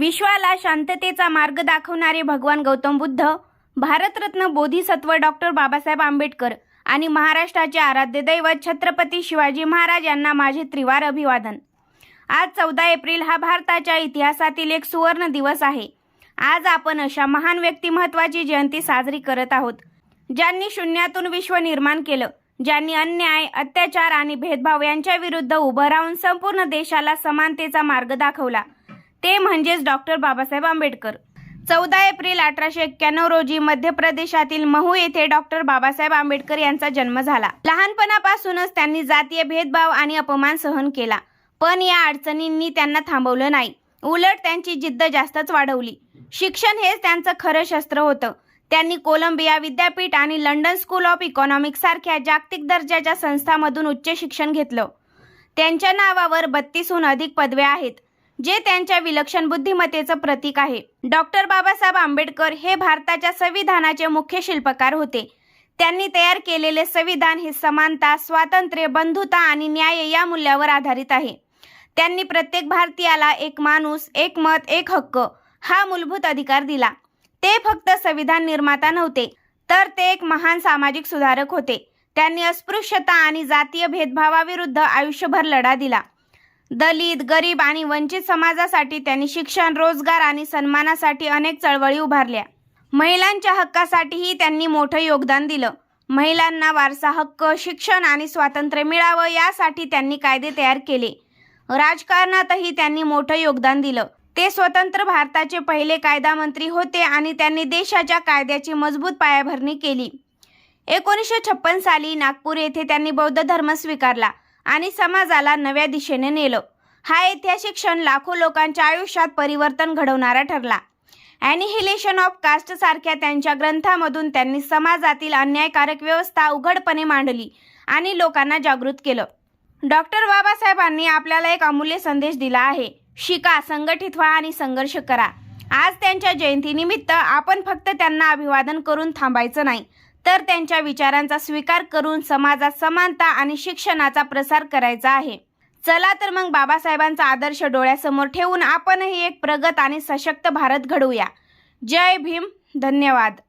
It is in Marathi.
विश्वाला शांततेचा मार्ग दाखवणारे भगवान गौतम बुद्ध, भारतरत्न बोधिसत्व डॉक्टर बाबासाहेब आंबेडकर आणि महाराष्ट्राचे आराध्य दैवत छत्रपती शिवाजी महाराज यांना माझे त्रिवार अभिवादन। आज 14 एप्रिल हा भारताच्या इतिहासातील एक सुवर्ण दिवस आहे। आज आपण अशा महान व्यक्तिमत्वाची जयंती साजरी करत आहोत, ज्यांनी शून्यातून विश्व निर्माण केलं, ज्यांनी अन्याय, अत्याचार आणि भेदभाव यांच्या विरुद्ध उभं राहून संपूर्ण देशाला समानतेचा मार्ग दाखवला। ते म्हणजेच डॉक्टर बाबासाहेब आंबेडकर। 14 एप्रिल 1891 रोजी मध्य प्रदेशातील महू येथे डॉक्टर बाबासाहेब आंबेडकर यांचा जन्म झाला। लहानपणापासूनच त्यांनी जातीय भेदभाव आणि अपमान सहन केला, पण या अडचणींनी त्यांना थांबवलं नाही। उलट त्यांची जिद्द जास्तच वाढवली। शिक्षण हेच त्यांचं खरं शस्त्र होतं। त्यांनी कोलंबिया विद्यापीठ आणि लंडन स्कूल ऑफ इकॉनॉमिक्स सारख्या जागतिक दर्जाच्या संस्थांमधून उच्च शिक्षण घेतलं। त्यांच्या नावावर 32हून अधिक पदव्या आहेत, जे त्यांच्या विलक्षण बुद्धिमत्तेचं प्रतीक आहे। डॉक्टर बाबासाहेब आंबेडकर हे भारताच्या संविधानाचे मुख्य शिल्पकार होते। त्यांनी तयार केलेले संविधान हे समानता, स्वातंत्र्य, बंधुता आणि न्याय या मूल्यावर आधारित आहे। त्यांनी प्रत्येक भारतीयाला एक माणूस, एक मत, एक हक्क हा मूलभूत अधिकार दिला। ते फक्त संविधान निर्माता नव्हते, तर ते एक महान सामाजिक सुधारक होते। त्यांनी अस्पृश्यता आणि जातीय भेदभावाविरुद्ध आयुष्यभर लढा दिला। दलित, गरीब आणि वंचित समाजासाठी त्यांनी शिक्षण, रोजगार आणि सन्मानासाठी अनेक चळवळी उभारल्या। महिलांच्या हक्कासाठीही त्यांनी मोठं योगदान दिलं। महिलांना वारसा हक्क, शिक्षण आणि स्वातंत्र्य मिळावं यासाठी त्यांनी कायदे तयार केले। राजकारणातही त्यांनी मोठं योगदान दिलं। ते स्वतंत्र भारताचे पहिले कायदा मंत्री होते आणि त्यांनी देशाच्या कायद्याची मजबूत पायाभरणी केली। 1956 साली नागपूर येथे त्यांनी बौद्ध धर्म स्वीकारला आणि समाजाला नव्या दिशेने नेलं। हा ऐतिहासिक क्षण लाखो लोकांच्या आयुष्यात परिवर्तन घडवणारा ठरला। ॲनिहिलेशन ऑफ कास्ट सारख्या त्यांच्या ग्रंथामधून त्यांनी समाजातील अन्यायकारक व्यवस्था उघडपणे मांडली आणि लोकांना जागृत केलं। डॉक्टर बाबासाहेबांनी आपल्याला एक अमूल्य संदेश दिला आहे, शिका, संघटित व्हा आणि संघर्ष करा। आज त्यांच्या जयंतीनिमित्त आपण फक्त त्यांना अभिवादन करून थांबायचं नाही, तर त्यांच्या विचारांचा स्वीकार करून समाजात समानता आणि शिक्षणाचा प्रसार करायचा आहे। चला तर मग बाबासाहेबांचा आदर्श डोळ्यासमोर ठेवून आपणही एक प्रगत आणि सशक्त भारत घडवूया। जय भीम, धन्यवाद।